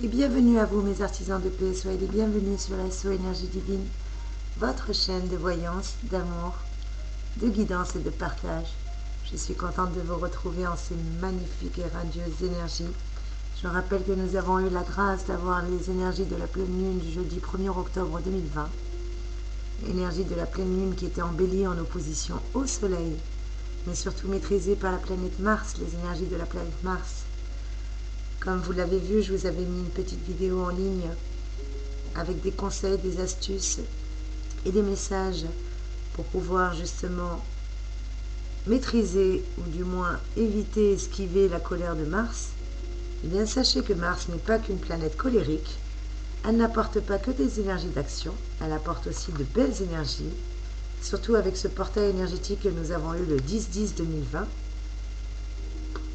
Et bienvenue à vous mes artisans de paix, soyez les bienvenus sur la SO Énergie Divine, votre chaîne de voyance, d'amour, de guidance et de partage. Je suis contente de vous retrouver en ces magnifiques et radieuses énergies. Je rappelle que nous avons eu la grâce d'avoir les énergies de la pleine lune du jeudi 1er octobre 2020. Énergie de la pleine lune qui était en bélier en opposition au soleil, mais surtout maîtrisée par la planète Mars, les énergies de la planète Mars. Comme vous l'avez vu, je vous avais mis une petite vidéo en ligne avec des conseils, des astuces et des messages pour pouvoir justement maîtriser ou du moins éviter, esquiver la colère de Mars. Eh bien, sachez que Mars n'est pas qu'une planète colérique. Elle n'apporte pas que des énergies d'action, elle apporte aussi de belles énergies, surtout avec ce portail énergétique que nous avons eu le 10-10-2020.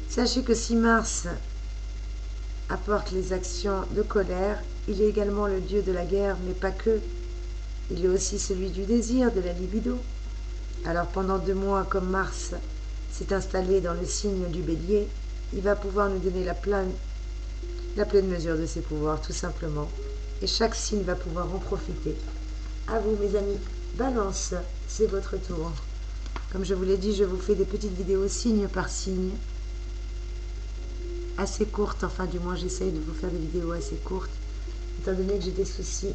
Sachez que si Mars apporte les actions de colère, il est également le dieu de la guerre, mais pas que. Il est aussi celui du désir, de la libido. Alors pendant 2 mois, comme Mars s'est installé dans le signe du bélier, il va pouvoir nous donner la pleine mesure de ses pouvoirs, tout simplement. Et chaque signe va pouvoir en profiter. À vous mes amis, Balance, c'est votre tour. Comme je vous l'ai dit, je vous fais des petites vidéos signe par signe, assez courtes, enfin du moins j'essaye de vous faire des vidéos assez courtes, étant donné que j'ai des soucis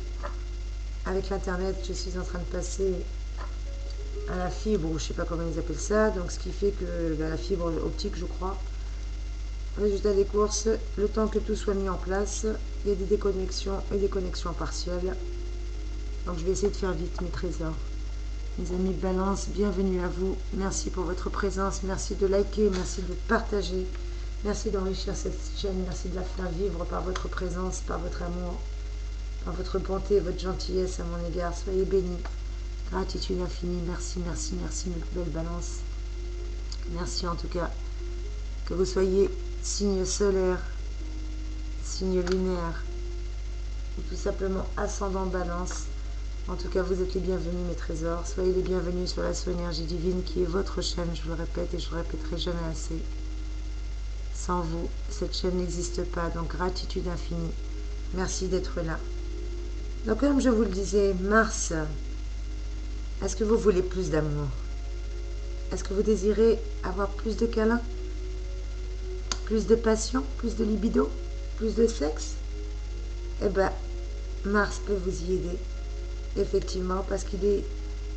avec l'internet, je suis en train de passer à la fibre, ou je sais pas comment ils appellent ça, donc ce qui fait que la fibre optique je crois. Résultat des courses, le temps que tout soit mis en place, il y a des déconnexions et des connexions partielles, donc je vais essayer de faire vite mes trésors. Mes amis Balance, bienvenue à vous, merci pour votre présence, merci de liker, merci de partager. Merci d'enrichir cette chaîne, merci de la faire vivre par votre présence, par votre amour, par votre bonté et votre gentillesse à mon égard. Soyez bénis. Gratitude infinie. Merci, merci, merci, mes plus belles balances. Merci en tout cas. Que vous soyez signe solaire, signe lunaire, ou tout simplement ascendant balance. En tout cas, vous êtes les bienvenus, mes trésors. Soyez les bienvenus sur la SO Énergie Divine qui est votre chaîne, je vous le répète et je ne le répéterai jamais assez. Sans vous, cette chaîne n'existe pas, donc gratitude infinie. Merci d'être là. Donc comme je vous le disais, Mars, est-ce que vous voulez plus d'amour? Est-ce que vous désirez avoir plus de câlins? Plus de passion? Plus de libido? Plus de sexe? Eh bien, Mars peut vous y aider, effectivement, parce qu'il est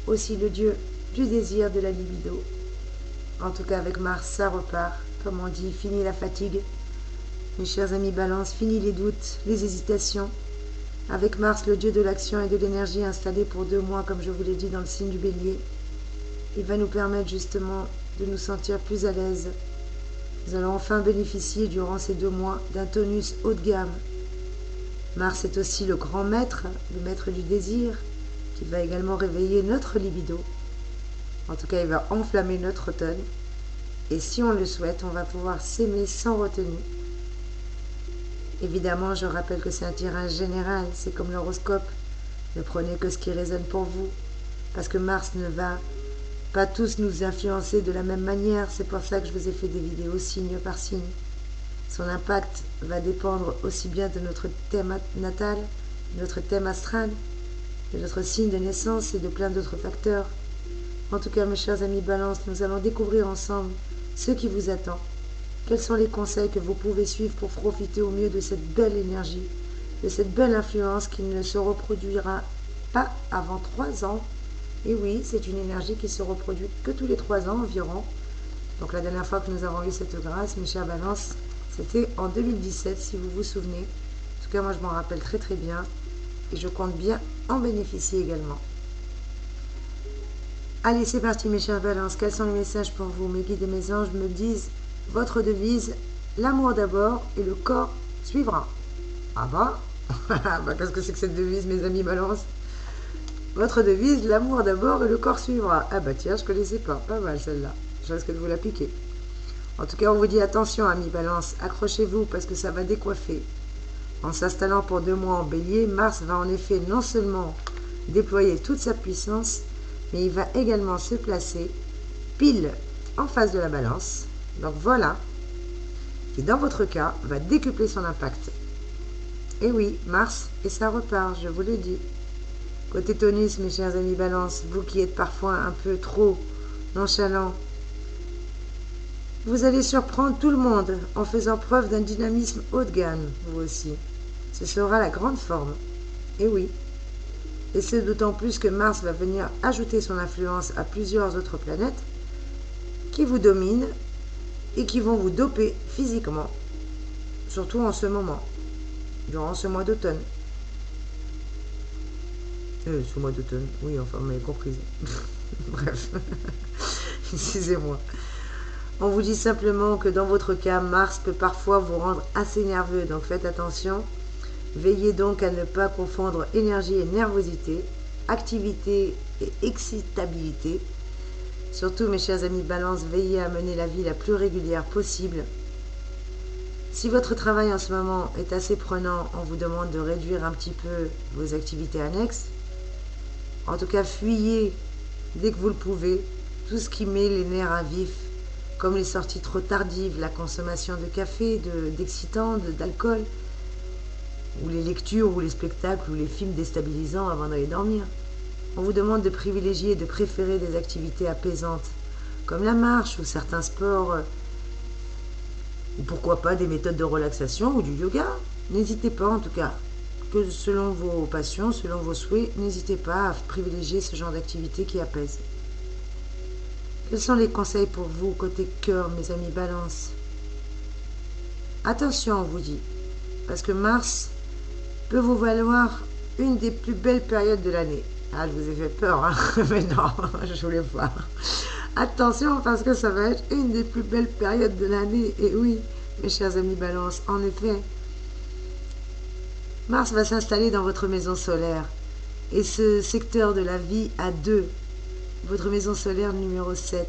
aussi le dieu du désir, de la libido. En tout cas, avec Mars, ça repart. Comme on dit, fini la fatigue. Mes chers amis Balance, fini les doutes, les hésitations. Avec Mars, le dieu de l'action et de l'énergie installé pour 2 mois, comme je vous l'ai dit, dans le signe du bélier, il va nous permettre justement de nous sentir plus à l'aise. Nous allons enfin bénéficier durant ces 2 mois d'un tonus haut de gamme. Mars est aussi le grand maître, le maître du désir, qui va également réveiller notre libido. En tout cas, il va enflammer notre automne. Et si on le souhaite, on va pouvoir s'aimer sans retenue. Évidemment, je rappelle que c'est un tirage général, c'est comme l'horoscope. Ne prenez que ce qui résonne pour vous, parce que Mars ne va pas tous nous influencer de la même manière. C'est pour ça que je vous ai fait des vidéos signe par signe. Son impact va dépendre aussi bien de notre thème natal, de notre thème astral, de notre signe de naissance et de plein d'autres facteurs. En tout cas, mes chers amis Balance, nous allons découvrir ensemble ce qui vous attend. Quels sont les conseils que vous pouvez suivre pour profiter au mieux de cette belle énergie, de cette belle influence qui ne se reproduira pas avant 3 ans. Et oui, c'est une énergie qui se reproduit que tous les 3 ans environ. Donc la dernière fois que nous avons eu cette grâce, mes chers Balances, c'était en 2017, si vous vous souvenez. En tout cas, moi je m'en rappelle très très bien et je compte bien en bénéficier également. Allez, c'est parti mes chers Balances, quels sont les messages pour vous? Mes guides et mes anges me disent votre devise, l'amour d'abord et le corps suivra. Ah bah, qu'est-ce que c'est que cette devise mes amis Balance? Votre devise, l'amour d'abord et le corps suivra. Ah bah tiens, je ne connaissais pas mal celle-là, je risque de vous la piquer. En tout cas, on vous dit attention amis Balance, accrochez-vous parce que ça va décoiffer. En s'installant pour 2 mois en bélier, Mars va en effet non seulement déployer toute sa puissance, mais il va également se placer pile en face de la balance. Donc voilà, qui dans votre cas va décupler son impact. Et oui, Mars, et ça repart, je vous le dis. Côté tonus, mes chers amis Balance, vous qui êtes parfois un peu trop nonchalant, vous allez surprendre tout le monde en faisant preuve d'un dynamisme haut de gamme, vous aussi. Ce sera la grande forme. Et oui. Et c'est d'autant plus que Mars va venir ajouter son influence à plusieurs autres planètes qui vous dominent et qui vont vous doper physiquement, surtout en ce moment, durant ce mois d'automne. Ce mois d'automne, oui, enfin, vous m'avez comprise. Bref, excusez-moi. On vous dit simplement que dans votre cas, Mars peut parfois vous rendre assez nerveux, donc faites attention. Veillez donc à ne pas confondre énergie et nervosité, activité et excitabilité. Surtout, mes chers amis Balance, veillez à mener la vie la plus régulière possible. Si votre travail en ce moment est assez prenant, on vous demande de réduire un petit peu vos activités annexes. En tout cas, fuyez dès que vous le pouvez tout ce qui met les nerfs à vif, comme les sorties trop tardives, la consommation de café, d'excitants, d'alcool, ou les lectures, ou les spectacles, ou les films déstabilisants avant d'aller dormir. On vous demande de privilégier et de préférer des activités apaisantes, comme la marche ou certains sports, ou pourquoi pas des méthodes de relaxation ou du yoga. N'hésitez pas en tout cas, que selon vos passions, selon vos souhaits, n'hésitez pas à privilégier ce genre d'activité qui apaise. Quels sont les conseils pour vous côté cœur, mes amis Balance? Attention, on vous dit, parce que Mars peut vous valoir une des plus belles périodes de l'année. Ah, je vous ai fait peur, hein. Mais non, je voulais voir. Attention, parce que ça va être une des plus belles périodes de l'année. Et oui, mes chers amis Balance, en effet, Mars va s'installer dans votre maison solaire. Et ce secteur de la vie à 2, votre maison solaire numéro 7.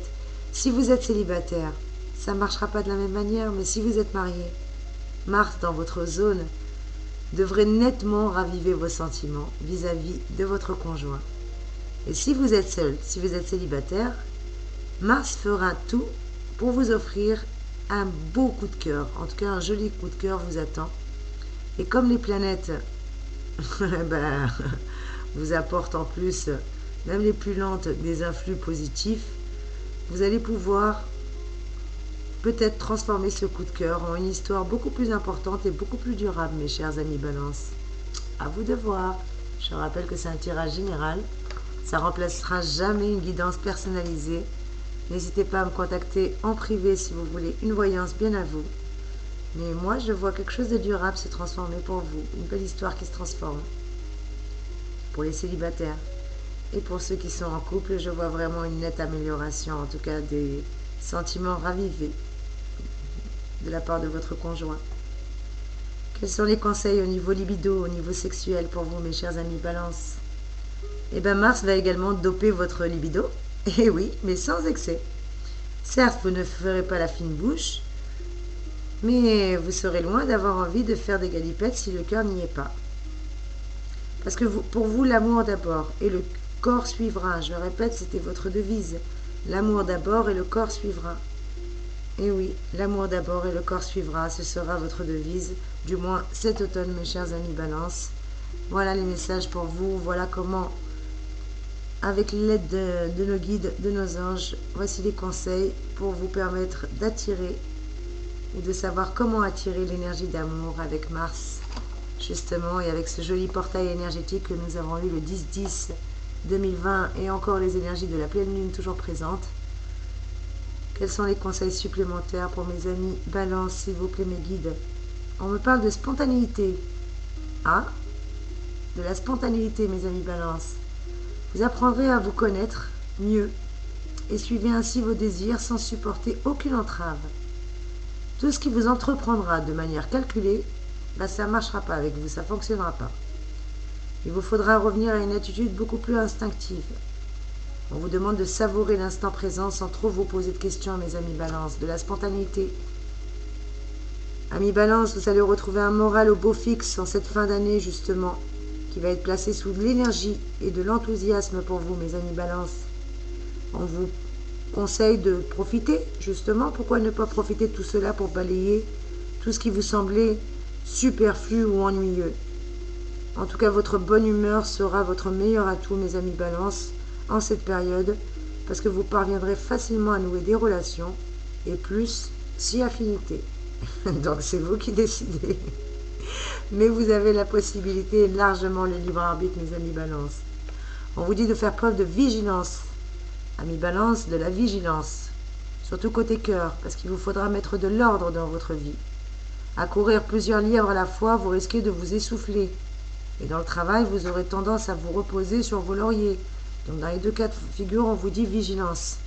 Si vous êtes célibataire, ça ne marchera pas de la même manière, mais si vous êtes marié, Mars dans votre zone devrait nettement raviver vos sentiments vis-à-vis de votre conjoint. Et si vous êtes seul, si vous êtes célibataire, Mars fera tout pour vous offrir un beau coup de cœur. En tout cas, un joli coup de cœur vous attend. Et comme les planètes vous apportent en plus, même les plus lentes, des influx positifs, vous allez pouvoir peut-être transformer ce coup de cœur en une histoire beaucoup plus importante et beaucoup plus durable, mes chers amis Balance. À vous de voir. Je rappelle que c'est un tirage général. Ça ne remplacera jamais une guidance personnalisée. N'hésitez pas à me contacter en privé si vous voulez une voyance bien à vous. Mais moi, je vois quelque chose de durable se transformer pour vous. Une belle histoire qui se transforme. Pour les célibataires. Et pour ceux qui sont en couple, je vois vraiment une nette amélioration, en tout cas des sentiments ravivés de la part de votre conjoint. Quels sont les conseils au niveau libido, au niveau sexuel pour vous, mes chers amis Balance? Eh bien, Mars va également doper votre libido. Et oui, mais sans excès. Certes, vous ne ferez pas la fine bouche, mais vous serez loin d'avoir envie de faire des galipettes si le cœur n'y est pas. Parce que pour vous, l'amour d'abord et le corps suivra. Je le répète, c'était votre devise. L'amour d'abord et le corps suivra. Et oui, l'amour d'abord et le corps suivra, ce sera votre devise, du moins cet automne, mes chers amis Balance. Voilà les messages pour vous, voilà comment, avec l'aide de nos guides, de nos anges, voici les conseils pour vous permettre d'attirer ou de savoir comment attirer l'énergie d'amour avec Mars, justement, et avec ce joli portail énergétique que nous avons eu le 10-10-2020 et encore les énergies de la pleine lune toujours présentes. Quels sont les conseils supplémentaires pour mes amis Balance, s'il vous plaît, mes guides? On me parle de spontanéité. Ah, de la spontanéité, mes amis Balance. Vous apprendrez à vous connaître mieux et suivez ainsi vos désirs sans supporter aucune entrave. Tout ce qui vous entreprendra de manière calculée, ça ne marchera pas avec vous, ça ne fonctionnera pas. Il vous faudra revenir à une attitude beaucoup plus instinctive. On vous demande de savourer l'instant présent sans trop vous poser de questions, mes amis Balance, de la spontanéité. Amis Balance, vous allez retrouver un moral au beau fixe en cette fin d'année, justement, qui va être placé sous de l'énergie et de l'enthousiasme pour vous, mes amis Balance. On vous conseille de profiter, justement. Pourquoi ne pas profiter de tout cela pour balayer tout ce qui vous semblait superflu ou ennuyeux. En tout cas, votre bonne humeur sera votre meilleur atout, mes amis Balance, en cette période, parce que vous parviendrez facilement à nouer des relations, et plus si affinité. Donc c'est vous qui décidez. Mais vous avez la possibilité et largement le libre arbitre, mes amis Balance. On vous dit de faire preuve de vigilance. Amis Balance, de la vigilance. Surtout côté cœur, parce qu'il vous faudra mettre de l'ordre dans votre vie. À courir plusieurs lièvres à la fois, vous risquez de vous essouffler. Et dans le travail, vous aurez tendance à vous reposer sur vos lauriers. Donc dans les deux cas de figure, on vous dit vigilance.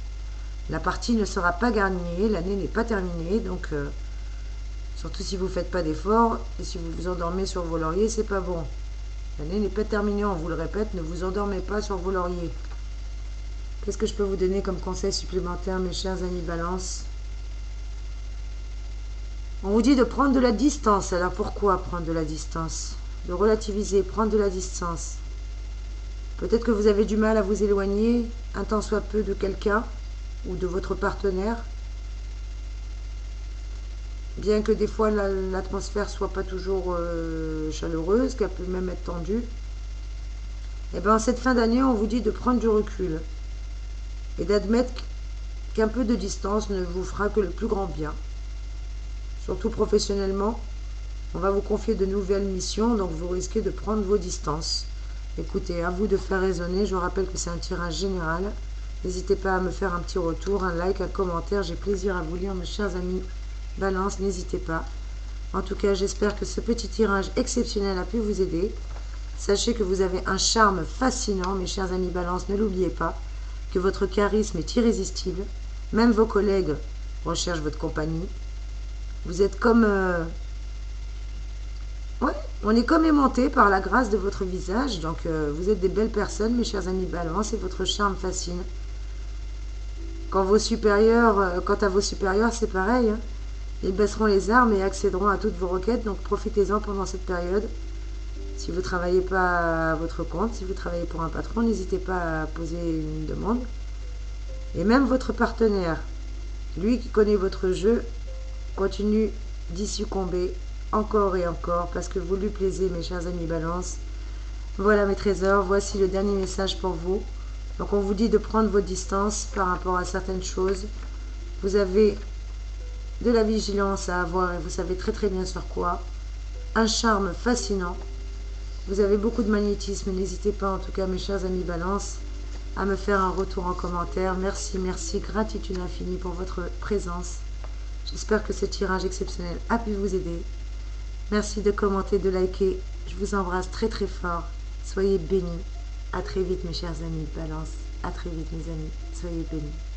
La partie ne sera pas gagnée, l'année n'est pas terminée, donc surtout si vous ne faites pas d'efforts et si vous vous endormez sur vos lauriers, c'est pas bon. L'année n'est pas terminée, on vous le répète, ne vous endormez pas sur vos lauriers. Qu'est-ce que je peux vous donner comme conseil supplémentaire, mes chers amis Balance? On vous dit de prendre de la distance. Alors pourquoi prendre de la distance? De relativiser, prendre de la distance. Peut-être que vous avez du mal à vous éloigner un tant soit peu de quelqu'un ou de votre partenaire. Bien que des fois l'atmosphère soit pas toujours chaleureuse, qu'elle peut même être tendue. Et bien en cette fin d'année, on vous dit de prendre du recul et d'admettre qu'un peu de distance ne vous fera que le plus grand bien. Surtout professionnellement, on va vous confier de nouvelles missions, donc vous risquez de prendre vos distances. Écoutez, à vous de faire raisonner, je vous rappelle que c'est un tirage général. N'hésitez pas à me faire un petit retour, un like, un commentaire, j'ai plaisir à vous lire, mes chers amis Balance, n'hésitez pas. En tout cas, j'espère que ce petit tirage exceptionnel a pu vous aider. Sachez que vous avez un charme fascinant, mes chers amis Balance, ne l'oubliez pas, que votre charisme est irrésistible, même vos collègues recherchent votre compagnie. Vous êtes comme... Ouais, on est comme aimanté par la grâce de votre visage, donc vous êtes des belles personnes, mes chers amis Balance, et votre charme fascine. Quant à vos supérieurs, c'est pareil, hein. Ils baisseront les armes et accéderont à toutes vos requêtes, donc profitez-en pendant cette période. Si vous ne travaillez pas à votre compte, si vous travaillez pour un patron, n'hésitez pas à poser une demande. Et même votre partenaire, lui qui connaît votre jeu, continue d'y succomber encore et encore parce que vous lui plaisez, mes chers amis Balance. Voilà mes trésors, voici le dernier message pour vous. Donc on vous dit de prendre vos distances par rapport à certaines choses. Vous avez de la vigilance à avoir et vous savez très très bien sur quoi. Un charme fascinant. Vous avez beaucoup de magnétisme. N'hésitez pas en tout cas mes chers amis Balance à me faire un retour en commentaire. Merci, merci, gratitude infinie pour votre présence. J'espère que ce tirage exceptionnel a pu vous aider. Merci de commenter, de liker. Je vous embrasse très très fort. Soyez bénis. À très vite mes chers amis Balance. À très vite mes amis. Soyez bénis.